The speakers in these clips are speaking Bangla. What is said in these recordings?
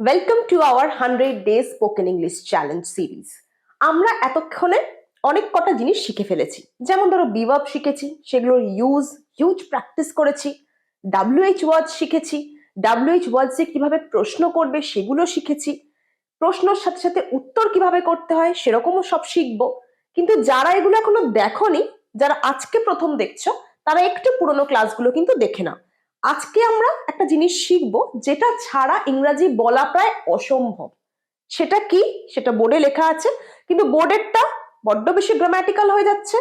Welcome to our 100 days spoken English challenge series. আমরা এতক্ষণে অনেক কটা জিনিস শিখে ফেলেছি। যেমন ধরো বিভার্ব শিখেছি, সেগুলোর হিউজ প্র্যাকটিস করেছি। WH ওয়ার্ডস শিখেছি, WH ওয়ার্ডসে কিভাবে প্রশ্ন করবে সেগুলো শিখেছি। প্রশ্নের সাথে সাথে উত্তর কিভাবে করতে হয় সেরকমও সব শিখবো। কিন্তু যারা এগুলো এখনো দেখোনি, যারা আজকে প্রথম দেখছো, তারা একটু পুরোনো ক্লাসগুলো কিন্তু দেখে নাও। আজকে আমরা একটা জিনিস শিখবো যেটা ছাড়া ইংরাজি বলা প্রায় অসম্ভব। সেটা কি? সেটা বোর্ডে লেখা আছে, কিন্তু বোর্ডেরটা বড্ড বেশি গ্রামাটিক্যাল হয়ে যাচ্ছে,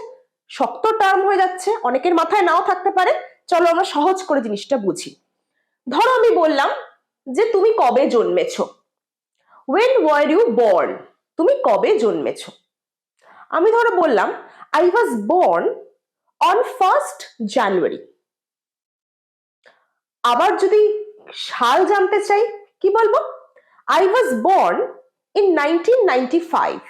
শক্ত টার্ম হয়ে যাচ্ছে, অনেকের মাথায় নাও থাকতে পারে। চলো আমরা সহজ করে জিনিসটা বুঝি। ধরো আমি বললাম যে তুমি কবে জন্মেছো। When were you born? তুমি কবে জন্মেছো? আমি ধরো বললাম I was born on 1st January। আবার যদি সাল জানতে চাই, কি বলবো? I was born in 1995।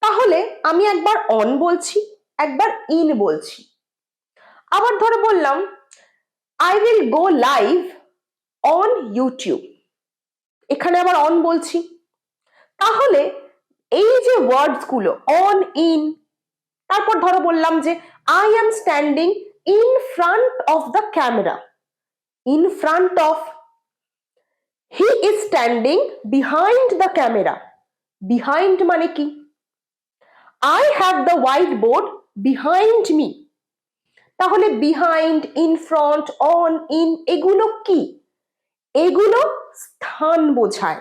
তাহলে আমি একবার অন বলছি, একবার ইন বলছি। আবার ধরো বললাম I will go live on YouTube। এখানে আবার অন বলছি। তাহলে এই যে ওয়ার্ডস গুলো অন, ইন, তারপর ধরো বললাম যে I am standing in front of the camera। In front of, he is standing behind the camera। behind মানে কি? I have the whiteboard behind me। তাহলে behind, in front, on, in এগুলো কি? এগুলো স্থান বোঝায়,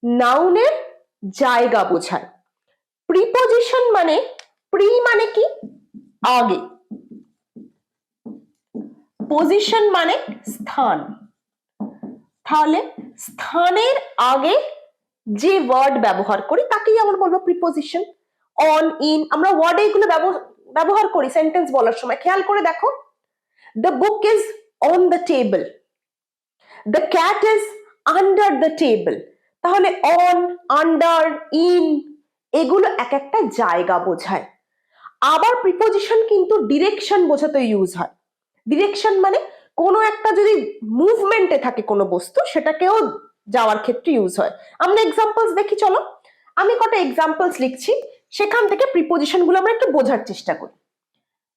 নাউনের জায়গা বোঝায়। প্রিপোজিশন মানে, প্রি মানে কি? আগে, পজিশন মানে স্থান। তাহলে স্থানের আগে যে ওয়ার্ড ব্যবহার করি তাকেই আমরা বলবো প্রিপোজিশন। অন, ইন, আমরা ওয়ার্ডে এগুলো ব্যবহার করি সেন্টেন্স বলার সময়। খেয়াল করে দেখো, the book is on the table, the cat is under the table. তাহলে অন, আন্ডার, ইন এগুলো এক একটা জায়গা বোঝায়। আবার প্রিপোজিশন কিন্তু ডিরেকশন বোঝাতে ইউজ হয়। ডিরেকশন মানে কোনো একটা যদি মুভমেন্টে থাকে কোনো বস্তু, সেটাকেও যাওয়ার ক্ষেত্রে ইউজ হয়। আমরা এক্সাম্পলস দেখি, চলো আমি কটা এক্সাম্পলস লিখছি, সেখান থেকে প্রিপোজিশন গুলো আমরা একটু বোঝার চেষ্টা করি।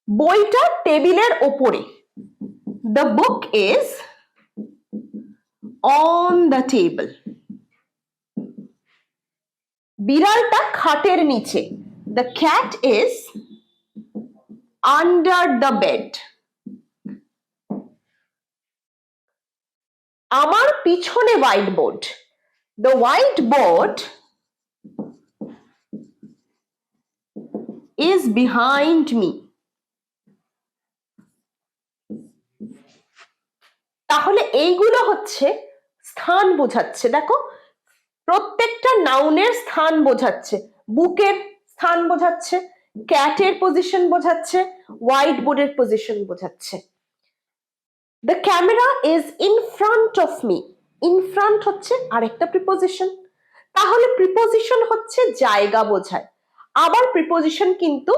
বইটা টেবিলের ওপরে, the book is on the table. বিড়ালটা খাটের নিচে, the cat is under the bed. আমার পিছনে white board, the white board is behind me। তাহলে এইগুলো হচ্ছে স্থান বোঝাচ্ছে। দেখো, প্রত্যেকটা নাউনের স্থান বোঝাচ্ছে। বুকের স্থান বোঝাচ্ছে, ক্যাটের পজিশন বোঝাচ্ছে, হোয়াইট বোর্ডের পজিশন বোঝাচ্ছে। The camera is in front of me. In front হচ্ছে আরেকটা প্রিপোজিশন। তাহলে প্রিপোজিশন হচ্ছে জায়গা বোঝায়। আবার প্রিপোজিশন কিন্তু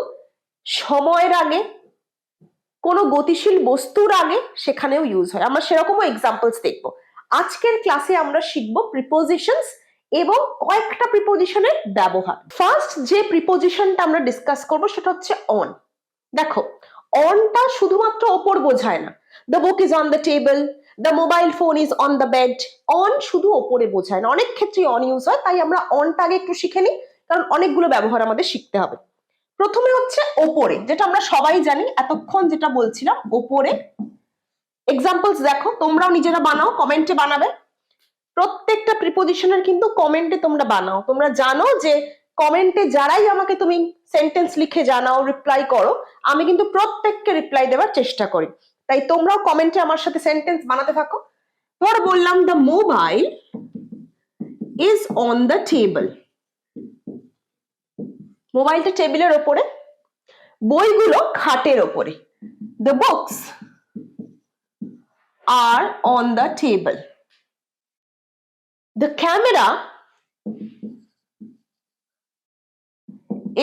সময়ের আগে, কোনো গতিশীল বস্তুর আগে সেখানেও ইউজ হয়। আমরা সেরকমও এক্সাম্পলস দেখবো। আজকের ক্লাসে আমরা শিখবো প্রিপোজিশনস এবং কয়েকটা প্রিপোজিশনের ব্যবহার। ফার্স্ট যে প্রিপোজিশনটা আমরা ডিসকাস করবো সেটা হচ্ছে অন। দেখো, অনটা শুধুমাত্র ওপর বোঝায় না। The book is on the table, the mobile phone is on the bed. On শুধু ওপরে বোঝায় না, অনেক ক্ষেত্রে অন ইউজ হয়। তাই আমরা অনটা আগে একটু শিখে নিই, কারণ অনেকগুলো ব্যবহার আমাদের শিখতে হবে। প্রথমে হচ্ছে ওপরে, যেটা আমরা সবাই জানি, এতক্ষণ যেটা বলছিলাম ওপরে। এক্সাম্পলস দেখো, তোমরাও নিজেরা বানাও, কমেন্টে বানাবে। প্রত্যেকটা প্রিপোজিশনের কিন্তু কমেন্টে তোমরা বানাও। তোমরা জানো যে কমেন্টে যারাই আমাকে তুমি সেন্টেন্স লিখে জানাও, রিপ্লাই করো, আমি কিন্তু প্রত্যেককে রিপ্লাই দেওয়ার চেষ্টা করি। তাই তোমরাও কমেন্টে আমার সাথে সেন্টেন্স বানাতে থাকো। ধর বললাম the mobile is on the table. মোবাইলটা টেবিলের ওপরে, বইগুলো খাটের ওপরে। The books are on the table. The camera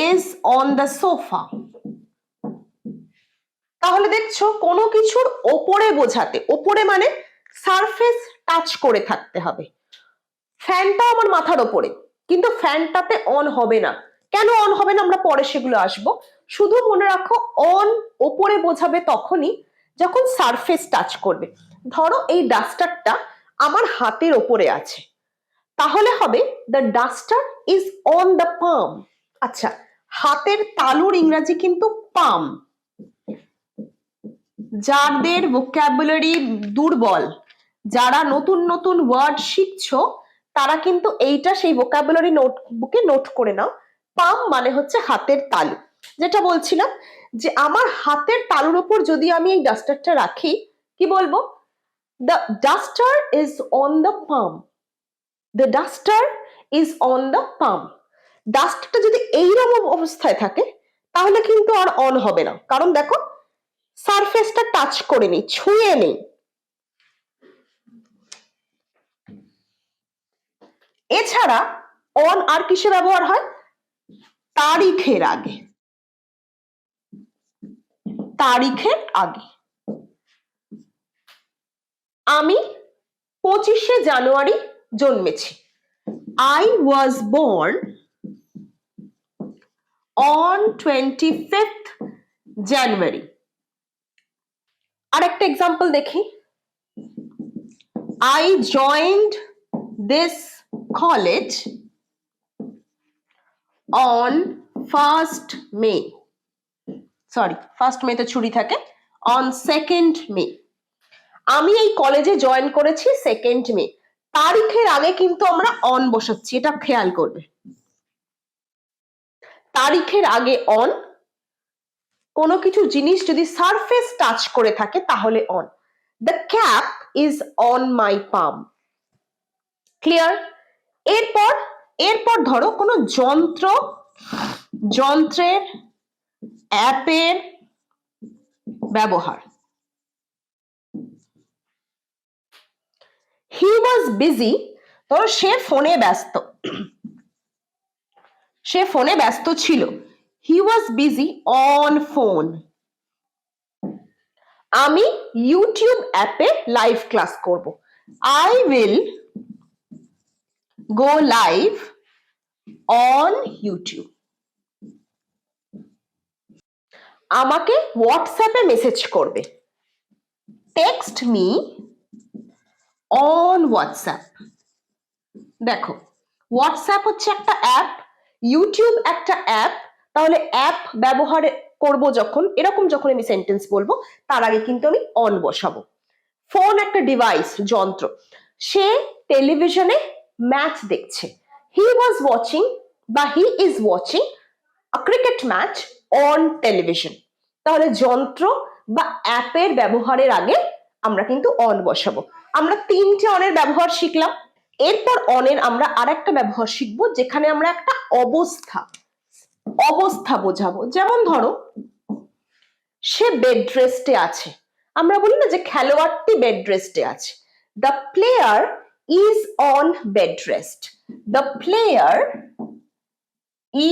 is on the sofa. তাহলে দেখছো, কোনো কিছুর ওপরে বোঝাতে, ওপরে মানে সারফেস টাচ করে থাকতে হবে। ফ্যানটা আমার মাথার ওপরে, কিন্তু ফ্যানটাতে অন হবে না। কেন অন হবে না আমরা পরে সেগুলো আসবো। শুধু মনে রাখো অন ওপরে বোঝাবে তখনই যখন সারফেস টাচ করবে। ধরো এই ডাস্টারটা আমার হাতের ওপরে আছে, তাহলে হবে the duster is on the palm. আচ্ছা, হাতের তালুর ইংরাজি কিন্তু পাম। যাদের ভোকাবুলারি দুর্বল, যারা নতুন নতুন ওয়ার্ড শিখছো, তারা কিন্তু এইটা সেই ভোকাবুলারি নোটবুকে নোট করে নাও। পাম মানে হচ্ছে হাতের তালু। যেটা বলছিলাম যে আমার হাতের তালুর উপর যদি আমি এই ডাস্টারটা রাখি, কি বলবো? The duster is on the palm. The duster is on the palm. ডাস্টারটা যদি এইরকম অবস্থায় থাকে তাহলে কিন্তু আর অন হবে না, কারণ দেখো সারফেসটা টাচ করে নেই, ছুঁয়ে নেই। এছাড়া অন আর কিসে ব্যবহার হয়? তারিখের আগে। তারিখের আগে। আমি 25শে জানুয়ারি জন্মেছি। I was born on 25th January. আরেকটা এক্সাম্পল দেখি। I joined this college on 1st May. Sorry, 1st May তে ছুটি থাকে। On 2nd May. আমি এই কলেজে জয়েন করেছি 2nd May। তারিখের আগে কিন্তু আমরা অন বসাচ্ছি, এটা খেয়াল করবে। তারিখের আগে অন, কোনো কিছু জিনিস যদি সারফেস টাচ করে থাকে তাহলে on. The cap is on my palm. Clear? এরপর এরপর ধরো কোনো যন্ত্রের অ্যাপের ব্যবহার। হি ওয়াজ বিজি, ধরো সে ফোনে ব্যস্ত, সে ফোনে ব্যস্ত ছিল। হি ওয়াজ বিজি অন ফোন। আমি ইউটিউব অ্যাপে লাইভ ক্লাস করব। I will go live on YouTube. আমাকে হোয়াটসঅ্যাপে মেসেজ করবে। Text me on WhatsApp. দেখো, হোয়াটসঅ্যাপ হচ্ছে একটা অ্যাপ, ইউটিউব একটা অ্যাপ। তাহলে অ্যাপ ব্যবহার করব যখন, এরকম যখন আমি সেন্টেন্স বলবো, তার আগে কিন্তু আমি অন বসাবো। ফোন একটা ডিভাইস, যন্ত্র। সে টেলিভিশনে ম্যাচ দেখছে। হি ওয়াজ ওয়াচিং বা he is watching a cricket match on television. তাহলে যন্ত্র বা অ্যাপের ব্যবহারের আগে আমরা কিন্তু অন বসাবো। আমরা 3টে অনের ব্যবহার শিখলাম। এরপর অনের আমরা আরেকটা ব্যবহার শিখবো, যেখানে আমরা একটা অবস্থা বোঝাবো। যেমন ধরো সে বেড রেস্টে আছে। আমরা বলি না যে খেলোয়াড়টি বেড রেস্টে আছে। The player is on bed rest. The player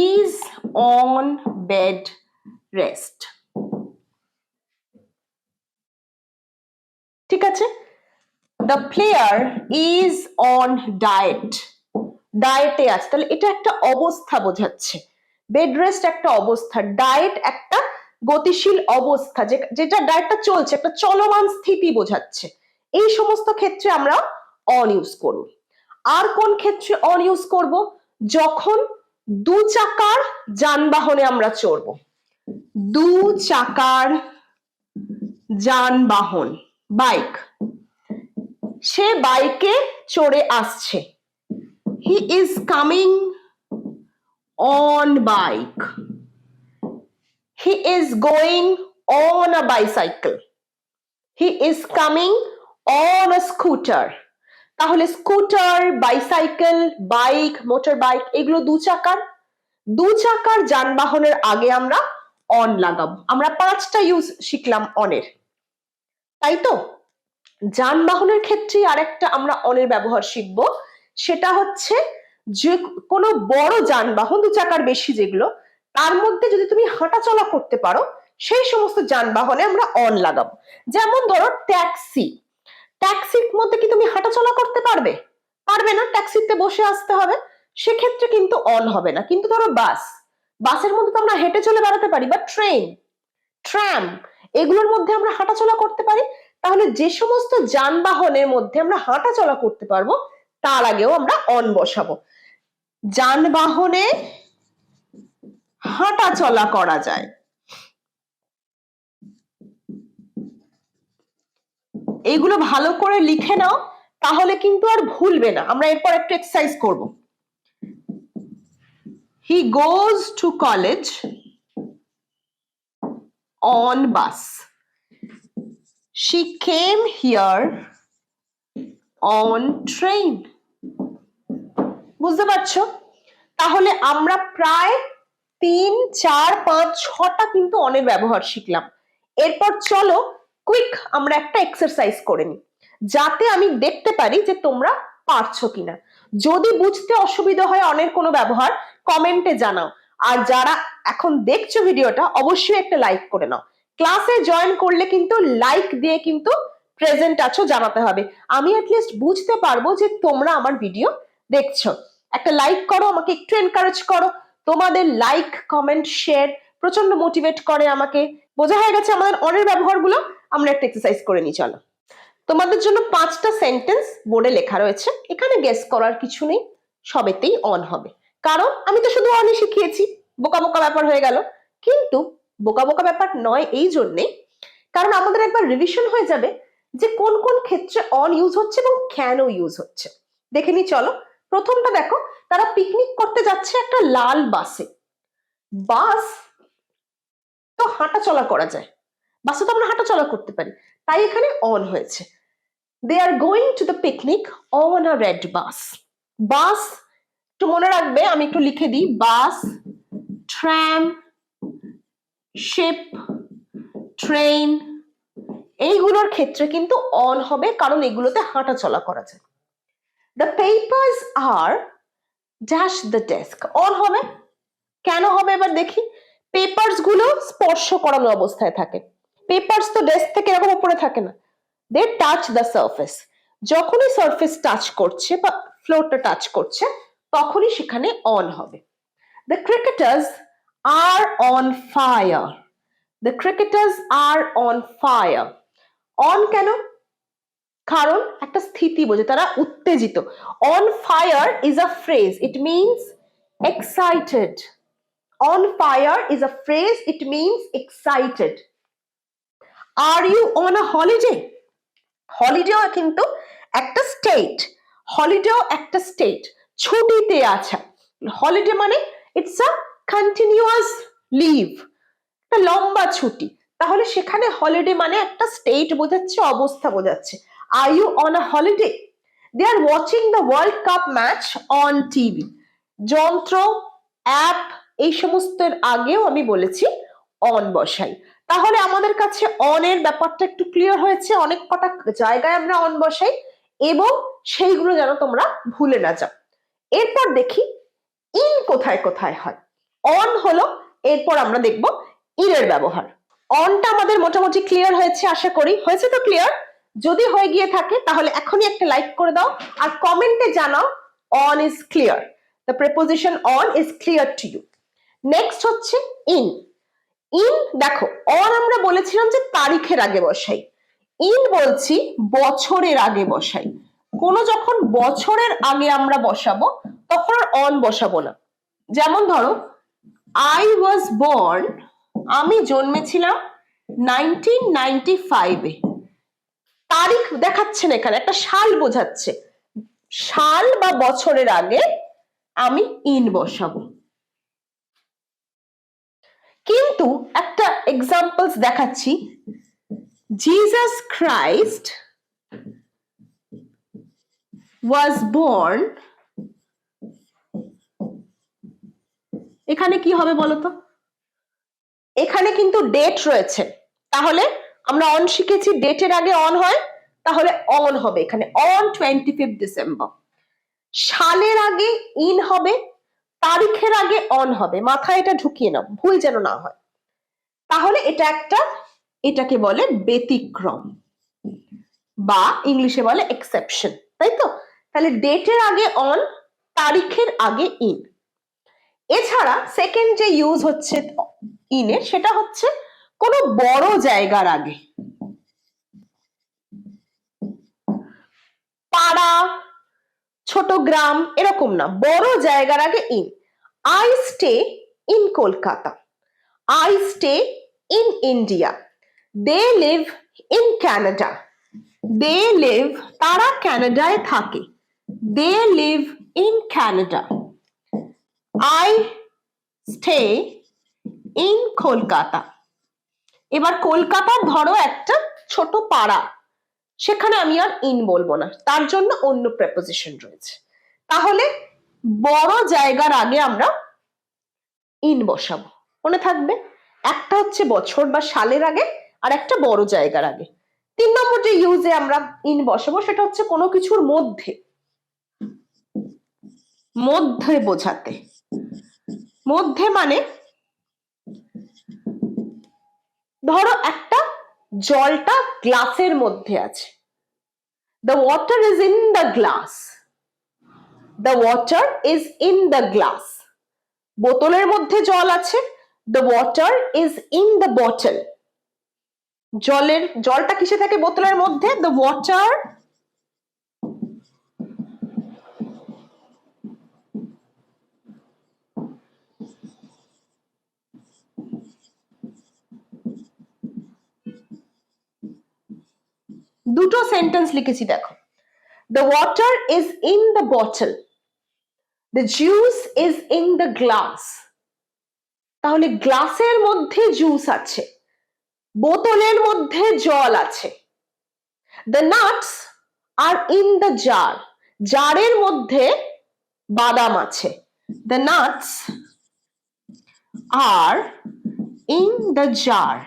is on bed rest. ঠিক আছে? The player is on diet. ডায়েটে আছে, তাহলে এটা একটা অবস্থা বোঝাচ্ছে। বেড রেস্ট একটা অবস্থা, ডায়েট একটা গতিশীল অবস্থা, যেটা ডায়েটটা চলছে, একটা চলমান স্থিতি বোঝাচ্ছে। এই সমস্ত ক্ষেত্রে আমরা অন ইউজ করব। আর কোন ক্ষেত্রে অন ইউজ করব? যখন 2 চাকার যানবাহনে আমরা চড়ব। 2 চাকার যানবাহন, বাইক। সে বাইকে চড়ে আসছে। He is coming on bike. He is going on a bicycle. He is coming on a scooter. তাহলে scooter, bicycle, bike, motor bike, এগুলো 2 চাকার। 2 চাকার যানবাহনের আগে আমরা অন লাগাবো। আমরা 5টা ইউজ শিখলাম অনের, তাই তো? যানবাহনের ক্ষেত্রে আরেকটা আমরা অনের ব্যবহার শিখব, সেটা হচ্ছে যে কোনো বড় যানবাহন, 2 চাকার বেশি যেগুলো, তার মধ্যে যদি তুমি হাঁটাচলা করতে পারো, সেই সমস্ত যানবাহনে আমরা অন লাগাবো। যেমন ধরো ট্যাক্সি। ট্যাক্সির মধ্যে কি তুমি হাঁটাচলা করতে পারবে? পারবে না, ট্যাক্সিতে বসে আসতে হবে, সেক্ষেত্রে কিন্তু অন হবে না। কিন্তু ধরো বাসের মধ্যে তো আমরা হেঁটে চলে বেড়াতে পারি, বা ট্রেন, ট্রাম, এগুলোর মধ্যে আমরা হাঁটাচলা করতে পারি। তাহলে যে সমস্ত যানবাহনের মধ্যে আমরা হাঁটাচলা করতে পারবো তার আগেও আমরা অন বসাবো। যানবাহনে হাঁটা চলা করা যায়, এইগুলো ভালো করে লিখে নাও, তাহলে কিন্তু আর ভুলবে না। আমরা এরপর একটু এক্সারসাইজ করব। He goes to college on bus, she came here on train. বুঝতে পারছো? তাহলে আমরা প্রায় 3, 4, 5, 6টা কিন্তু অনের ব্যবহার শিখলাম। এরপর চলো কুইক আমরা একটা এক্সারসাইজ করে নিই, যাতে আমি দেখতে পারি যে তোমরা পারছো কিনা। যদি বুঝতে অসুবিধা হয় অনের কোনো ব্যবহার, কমেন্টে জানাও। আর যারা এখন দেখছো ভিডিওটা, অবশ্যই একটা লাইক করে নাও। ক্লাসে জয়েন করলে কিন্তু লাইক দিয়ে কিন্তু প্রেজেন্ট আছো জানাতে হবে, আমি অ্যাটলিস্ট বুঝতে পারবো যে তোমরা আমার ভিডিও দেখছো। একটা লাইক করো, আমাকে একটু এনকারেজ করো। তোমাদের লাইক, কমেন্ট, শেয়ার প্রচন্ড মোটিভেট করে আমাকে। বোঝা হয়ে গেছে আমাদের অনের ব্যবহারগুলো। আমরা একটা এক্সারসাইজ করে নিই, চলো। তোমাদের জন্য 5টা সেন্টেন্স বোর্ডে লেখা রয়েছে, এখানে গেস করার কিছু নেই, সবেতেই অন হবে। কারণ আমি তো শুধু অনই শিখিয়েছি, বোকা বোকা ব্যাপার হয়ে গেল। কিন্তু বোকা বোকা ব্যাপার নয় এই জন্যে, কারণ আমাদের একবার রিভিশন হয়ে যাবে যে কোন কোন ক্ষেত্রে অন ইউজ হচ্ছে এবং কেন ইউজ হচ্ছে। দেখে নি চলো। প্রথমটা দেখো, তারা পিকনিক করতে যাচ্ছে একটা লাল বাসে। বাস তো হাঁটা চলা করা যায়, বাসে তো আমরা হাঁটা চলা করতে পারি, তাই এখানে অন হয়েছে। They are going to the picnic on a red bus. Bus একটু মনে রাখবে, আমি একটু লিখে দিই, বাস, ট্রাম, শিপ, ট্রেন, এইগুলোর ক্ষেত্রে কিন্তু অন হবে, কারণ এগুলোতে হাঁটা চলা করা যায়। The papers are dash the desk, on হবে। কেন হবে এবার দেখি। পেপারস গুলো স্পর্শ করানো অবস্থায় থাকে, পেপারস তো ডেস্ক থেকে এরকম উপরে থাকে না, দে টাচ দ্য সারফেস। যখনই সারফেস টাচ করছে বা ফ্লোরটা টাচ করছে, তখনই সেখানে অন হবে। The cricketers are on fire, the cricketers are on fire. On কেন? কারণ একটা স্থিতি বোঝে, তারা উত্তেজিত। On fire is a phrase, it means excited. On fire is a phrase, it means excited. Are you on a holiday? Holiday কিন্তু একটা স্টেট, হলিডেও একটা স্টেট, ছুটিতে আছে। হলিডে মানে ইটস আ কন্টিনিউয়াস লিভ, একটা লম্বা ছুটি। তাহলে সেখানে হলিডে মানে একটা স্টেট বোঝাচ্ছে, অবস্থা বোঝাচ্ছে। Are you on a holiday? They are watching the World Cup match on TV. যন্ত্র, অ্যাপ, এই সমস্তের আগেও আমি বলেছি অন বসাই। তাহলে আমাদের কাছে অনের ব্যাপারটা একটু ক্লিয়ার হয়েছে। অনেক কটা জায়গায় আমরা অন বসাই, এবং সেইগুলো যেন তোমরা ভুলে না যাও। এরপর দেখি ইন কোথায় কোথায় হয়। অন হলো, এরপর আমরা দেখব ইনের ব্যবহার। অনটা আমাদের মোটামুটি ক্লিয়ার হয়েছে, আশা করি। হয়েছে তো ক্লিয়ার? যদি হয়ে গিয়ে থাকে তাহলে এখনই একটা লাইক করে দাও, আর কমেন্টে জানাও on is clear, the preposition on is clear to you. Next হচ্ছে ইন। ইন দেখো, অন আমরা বলেছিলাম যে তারিখের আগে বসাই, ইন বলছি বছরের আগে বসাই। কোনো যখন বছরের আগে আমরা বসাবো তখন আর অন বসাবো না। যেমন ধরো, আই ওয়াজ বর্ন, আমি জন্মেছিলাম 1995-এ। তারিখ দেখাচ্ছে না এখানে, একটা সাল বোঝাচ্ছে, সাল বা বছরের আগে আমি ইন বসাবো। কিন্তু একটা এক্সাম্পলস দেখাচ্ছি, জিসাস ক্রাইস্ট ওয়াজ বর্ন, এখানে কি হবে বলতো? এখানে কিন্তু ডেট রয়েছে, তাহলে আমরা অন শিখেছি, ডেটের আগে অন হয়, তাহলে অন হবে এখানে অন 25 ডিসেম্বর। সালের আগে ইন হবে, তারিখের আগে অন হবে। মাথায় এটা ঢুকিয়ে নাও, ভুল যেন না হয়। তাহলে এটা একটা, এটাকে বলে ব্যতিক্রম, বা ইংলিশে বলে এক্সেপশন, তাই তো? তাহলে ডেটের আগে অন, তারিখের আগে ইন। এছাড়া সেকেন্ড যে ইউজ হচ্ছে ইনের, সেটা হচ্ছে কোনো বড় জায়গার আগে, পাড়া, ছোট গ্রাম এরকম না, বড় জায়গার আগে in. I stay in Kolkata, I stay in India, they live in Canada, they live তারা ক্যানাডায় থাকে, they live in Canada. I stay in Kolkata. এবার কলকাতার ধরো একটা ছোট পাড়া, সেখানে আমি আর ইন বলবো না, তার জন্য অন্য প্রেপোজিশন রয়েছে। তাহলে বড় জায়গার আগে আমরা ইন বসাবো, মনে থাকবে। একটা হচ্ছে বছর বা সালের আগে, আর একটা বড় জায়গার আগে। 3 নম্বর যে ইউজে আমরা ইন বসাবো সেটা হচ্ছে কোনো কিছুর মধ্যে, মধ্যে বোঝাতে। মধ্যে মানে ধরো একটা জলটা গ্লাসের মধ্যে আছে, the water is in the glass, the water is in the glass। বোতলের মধ্যে জল আছে, the water is in the bottle। জলটা কিসে থাকে বোতলের মধ্যে, the water দুটো সেন্টেন্স লিখেছি দেখো, the water is in the bottle, the juice is in the glass। তাহলে গ্লাসের মধ্যে জুস আছে, বোতলের মধ্যে জল আছে। the nuts are in the jar, জারের মধ্যে বাদাম আছে, the nuts are in the jar।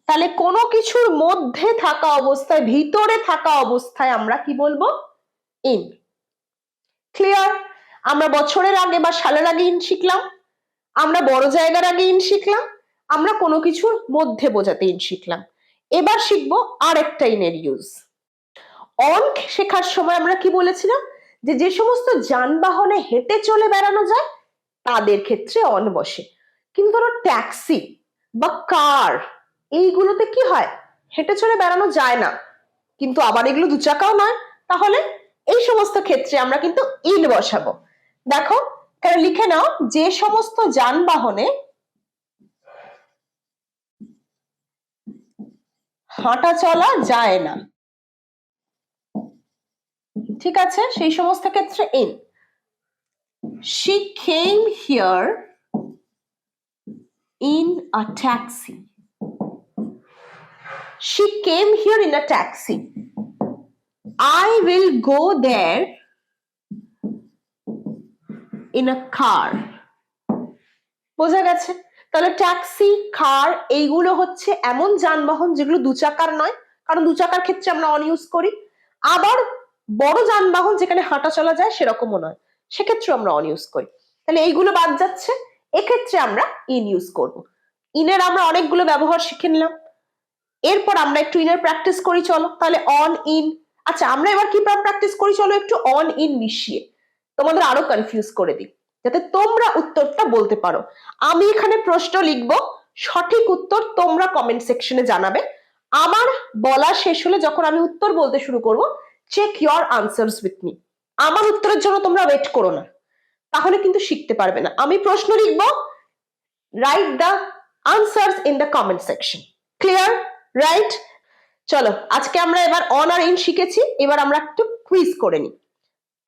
তাহলে কোনো কিছুর মধ্যে থাকা অবস্থায়, ভিতরে থাকা অবস্থায় আমরা কি বলবো, ইন। ক্লিয়ার? আমরা বছরের আগে বা সালের আগে ইন শিখলাম, আমরা বড় জায়গার আগে ইন শিখলাম, আমরা কোনো কিছুর মধ্যে বোঝাতে ইন শিখলাম। এবার শিখবো আরেকটা ইনের ইউজ। অন শেখার সময় আমরা কি বলেছিলাম, যে যে সমস্ত যানবাহনে হেঁটে চলে বেড়ানো যায় তাদের ক্ষেত্রে অন বসে। কিন্তু ধরো ট্যাক্সি বা কার, এইগুলোতে কি হয়, হেঁটে চলে বেড়ানো যায় না, কিন্তু আবার এগুলো দু চাকাও নয়, তাহলে এই সমস্ত ক্ষেত্রে আমরা কিন্তু ইন বসাবো। দেখো এখানে লিখে নাও, যে সমস্ত যানবাহনে হাঁটা চলা যায় না, ঠিক আছে, সেই সমস্ত ক্ষেত্রে in. she came here in a taxi, she came here in a taxi, I will go there in a car। বোঝা গেছে? তাহলে ট্যাক্সি, কার এইগুলো হচ্ছে এমন যানবাহন যেগুলো দু চাকার নয়, কারণ দু চাকার ক্ষেত্রে আমরা অন ইউজ করি। আবার বড় যানবাহন যেখানে হাঁটা চলা যায় সেরকমও নয়, সেক্ষেত্রে আমরা অন ইউজ করি। তাহলে এইগুলো বাদ যাচ্ছে, এক্ষেত্রে আমরা ইন ইউজ করব। ইনের আমরা অনেকগুলো ব্যবহার শিখে নিলাম, এরপর আমরা একটু ইনের প্র্যাকটিস করি, চলো তাহলে অন ইন। আচ্ছা আমরা এবার কি প্র্যাকটিস করি, চলো একটু অন ইন মিশিয়ে তোমাদের আরো কনফিউজ করে দিই, যাতে তোমরা উত্তরটা বলতে পারো। আমি এখানে প্রশ্ন লিখব, সঠিক উত্তর তোমরা কমেন্ট সেকশনে জানাবে। আমার বলা শেষ হলে যখন আমি উত্তর বলতে শুরু করব, check your answers with me. আমার উত্তরের জন্য তোমরা ওয়েট করো না, তাহলে কিন্তু শিখতে পারবে না। আমি প্রশ্ন লিখব, write the answers in the comment section. Clear? Right? চলো আজকে আমরা এবার অন আর ইন শিখেছি, এবার আমরা একটু কুইজ করে নিই।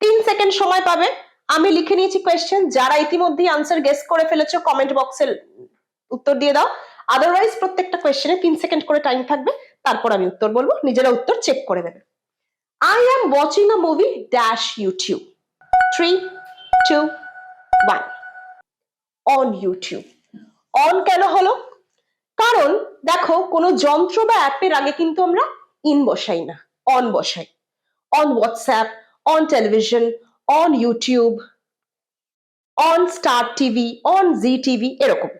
3 সেকেন্ড সময় পাবে, আমি লিখে নিয়েছি কোয়েশ্চেন, যারা ইতিমধ্যেই আনসার গেস করে ফেলেছো কমেন্ট বক্সে উত্তর দিয়ে দাও, আদারওয়াইজ প্রত্যেকটা কোয়েশ্চেনে 3 সেকেন্ড করে টাইম থাকবে, তারপর আমি উত্তর বলবো, নিজেরা উত্তর চেক করে দেবে। I am watching a movie dash YouTube. 3, 2, 1. On YouTube. On কেন হলো? কারণ দেখো কোনো যন্ত্র বা অ্যাপের আগে কিন্তু আমরা ইন বসাই না, অন বসাই। On WhatsApp, on television, on YouTube, on star TV, on G TV, এরকম।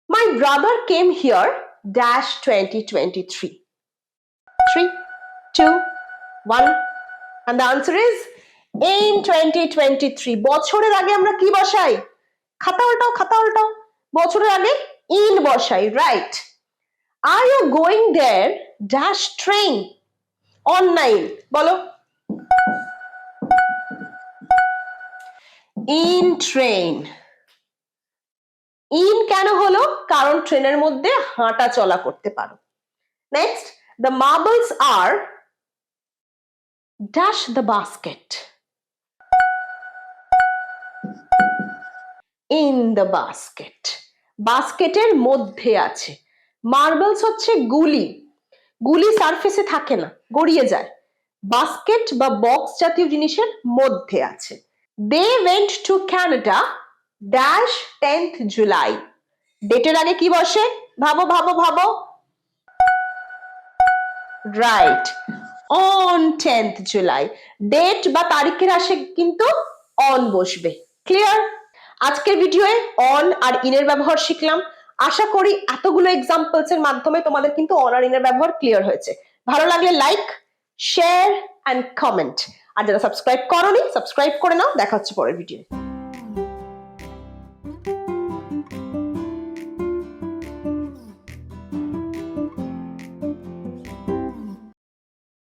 My brother came here dash 2023. 3, 2, 1, and the answer is in 2023 বছরের আগে আমরা কি বসাই? খাতা উল্টাও বছরের আগে in বসাই, right? Are you going there dash train on 9? বলো। in train। in কেন হলো? কারণ ট্রেনের মধ্যে হাঁটা চলা করতে পারো। Next, the marbles are dash the basket in the basket। বাস্কেটের মধ্যে আছে। মার্বেলস হচ্ছে গুলি, গুলি সারফেসে থাকে না, গড়িয়ে যায়। বাস্কেট বা বক্স জাতীয় জিনিসের মধ্যে আছে। They went to Canada dash 10th July। ডেটের আগে কি বসে? ভাবো ভাবো ভাবো, right, on 10th July। Date বা তারিখের আসে কিন্তু অন বসবে। ক্লিয়ার? আজকের ভিডিওয়ে অন আর ইনের ব্যবহার শিখলাম। আশা করি এতগুলো এক্সাম্পলস এর মাধ্যমে তোমাদের কিন্তু অন আর ইনের ব্যবহার ক্লিয়ার হয়েছে। ভালো লাগলে লাইক, শেয়ার এন্ড কমেন্ট। আর যারা সাবস্ক্রাইব করোনি সাবস্ক্রাইব করে নাও। দেখা হচ্ছে পরের ভিডিওয়ে।